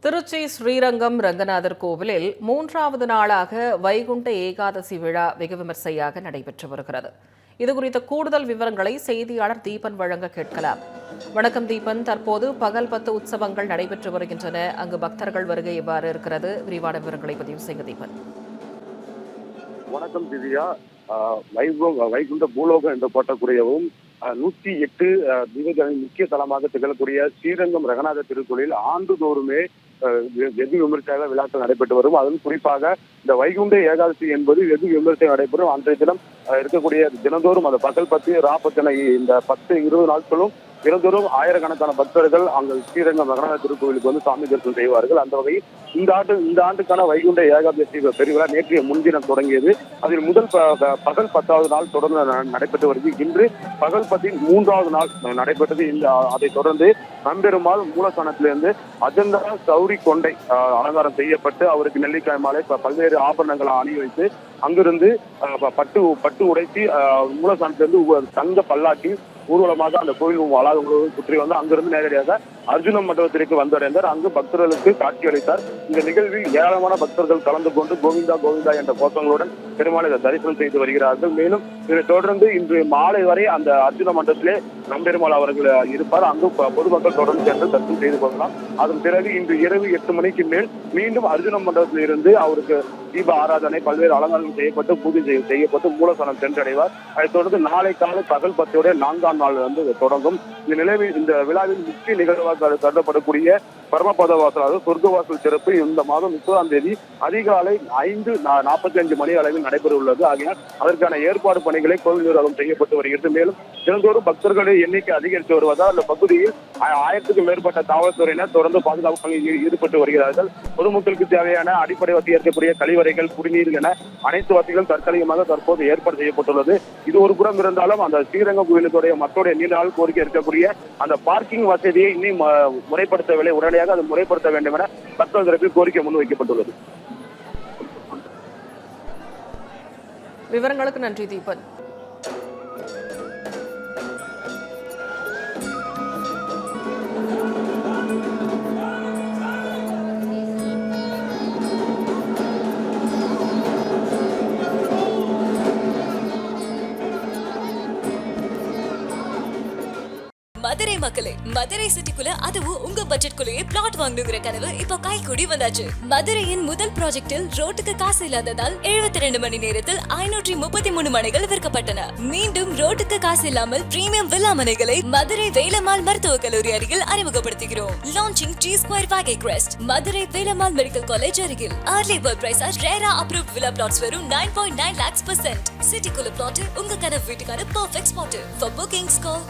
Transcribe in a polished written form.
திருச்சி ஸ்ரீரங்கம் ரங்கநாதர் கோவிலில் மூன்றாவது நாளாக வைகுண்ட ஏகாதசி விழா வெகு விமர்சையாக நடைபெற்று வருகிறது. இதுகுறித்த கூடுதல் விவரங்களை செய்தியாளர் தீபன் வழங்க கேட்கலாம். வணக்கம் தீபன், தற்போது பகல் 10 உற்சவங்கள் நடைபெற்று வருகின்றன. அங்கு பக்தர்கள் வருகை எவ்வாறு இருக்கிறது? விரிவான விவரங்களை பதிவு செய்ய தீபன். வணக்கம் திவ்யா. வைகுண்ட பூலோகம் என்று போட்டக்கூடியவும் 108 திவ்யங்களின் முக்கிய தலமாக திகழக்கூடிய ஸ்ரீரங்கம் ரங்கநாத திருக்கோயிலில் ஆண்டுதோறுமே வெகு விமர்சையாக விழாக்கள் நடைபெற்று வரும். அதுவும் குறிப்பாக இந்த வைகுண்ட ஏகாதசி என்பது வெகு விமர்சையாக நடைபெறும். அன்றைய தினம் இருக்கக்கூடிய தினந்தோறும் அந்த பகல் 10 ராப்பத்தினை இந்த 10-20 நாட்களும் தினந்தோறும் ஆயிரக்கணக்கான பக்தர்கள் அங்கு ஸ்ரீரங்கம் ரங்கநாத திருக்கோவிலுக்கு வந்து சாமி தரிசனம் செய்வார்கள். அந்த வகையில் இந்த ஆண்டுக்கான வைகுண்ட ஏகாதசி பெருவிழா நேற்றைய முன்தினம் தொடங்கியது. அதில் முதல் பகல் 10வது நாள் தொடர்ந்து நடைபெற்று வருகிறது. இன்று பகல் 10 3வது நாள் நடைபெற்றது. அதைத் தொடர்ந்து நம்பெருமாள் மூலஸ்தானத்திலிருந்து அஜந்தா சௌரி கொண்டை அலங்காரம் செய்யப்பட்டு அவருக்கு நெல்லிக்காய் மாலை பல்வேறு ஆபரணங்களை அணி வைத்து அங்கிருந்து பட்டு உடைச்சி மூலஸ்தானத்திலிருந்து தங்க பல்லாக்கி ஊர்வலமாக அந்த கோயில் வளாகம் சுற்றி வந்து அங்கிருந்து நேரடியாக அர்ஜுன மண்டபத்திற்கு வந்தடைந்தார். அங்கு பக்தர்களுக்கு காட்சி அளித்தார். இந்த நிகழ்வில் ஏராளமான பக்தர்கள் கலந்து கொண்டு கோவிந்தா கோவிந்தா என்ற கோஷங்களுடன் பெருமாளை தரிசனம் செய்து வருகிறார்கள். மேலும் இதை தொடர்ந்து இன்று மாலை வரை அந்த அர்ஜுன மண்டபத்திலே நம்பெருமாள் அவர்கள் இருப்பார். அங்கு பொதுமக்கள் தொடர்ந்து சென்று தரிசனம் செய்து கொள்ளலாம். அதன் பிறகு இன்று இரவு 8 மணிக்கு மேல் மீண்டும் அர்ஜுன மண்டபத்தில் இருந்து அவருக்கு தீப ஆராதனை பல்வேறு அலங்காரங்கள் செய்யப்பட்டு பூஜை செய்யப்பட்டு மூலஸ்தானம் சென்றடைவார். அதைத் தொடர்ந்து நாளை காலை பகல் 10 4ஆம் நாள் வந்து தொடங்கும். இந்த விழாவில் முக்கிய நிகழ்வாக கருதப்படக்கூடிய பரமபத வாசல், அதாவது சொர்க்கவாசல் சிறப்பு இந்த மாதம் 30ஆம் தேதி அதிகாலை 5:45 மணி அளவில் நடைபெற உள்ளது. ஆகையால் அதற்கான ஏற்பாடு பணிகளை கோவில் நிர்வாகம் செய்யப்பட்டு வருகிறது. மேலும் தினந்தோறும் பக்தர்களின் எண்ணிக்கை அதிகரித்து வருவதால் அந்த பகுதியில் 1000க்கும் மேற்பட்ட காவல்துறையினர் தொடர்ந்து பாதுகாப்பு பணியில் ஈடுபட்டு வருகிறார்கள். பொதுமக்களுக்கு தேவையான அடிப்படை வசதி இருக்கக்கூடிய கழிவறைகள், குடிநீர் என அனைத்து வசதிகளும் தற்காலிகமாக தற்போது ஏற்பாடு செய்யப்பட்டுள்ளது. இது ஒரு புறம் இருந்தாலும் அந்த ஸ்ரீரங்கம் கோயிலுடைய மக்களுடைய நீண்ட நாள் கோரிக்கை இருக்கக்கூடிய அந்த பார்க்கிங் வசதியை இன்னும் முறைப்படுத்தவில்லை. உடனடியாக அதை முறைப்படுத்த வேண்டும் என பக்தர்கள் தரப்பில் கோரிக்கை முன்வைக்கப்பட்டுள்ளது. விவரங்களுக்கு நன்றி தீபன். மதுரை மக்களே, மதுரை சிட்டிக்குள்ள அதுவும் உங்க பட்ஜெட்குள்ளேயே பிளாட் வாங்கணுங்கிற கனவு இப்ப கைக்கூடி வந்தாச்சு. மதுரையின் முதல் ப்ராஜெக்டில் ரோட்டுக்கு காசு இல்லாததால் 72 மணி நேரத்தில் 533 மனைகள் விற்கப்பட்டன. மீண்டும் ரோட்டுக்கு காசு இல்லாமல் பிரீமியம் வில்லா மனைகளை மதுரை வேலம்மாள் மருத்துவக் கல்லூரி அருகில் அறிமுகப்படுத்துகிறோம். Launching G2 Vagay Crest, Madurai Velammal medical college அருகில். Early bird price RERA approved villa plots வெறும் 9.9 lakhs %. சிட்டிக்குள்ள பிளாட் உங்க கனவு வீட்டுக்கான perfect spot. For bookings call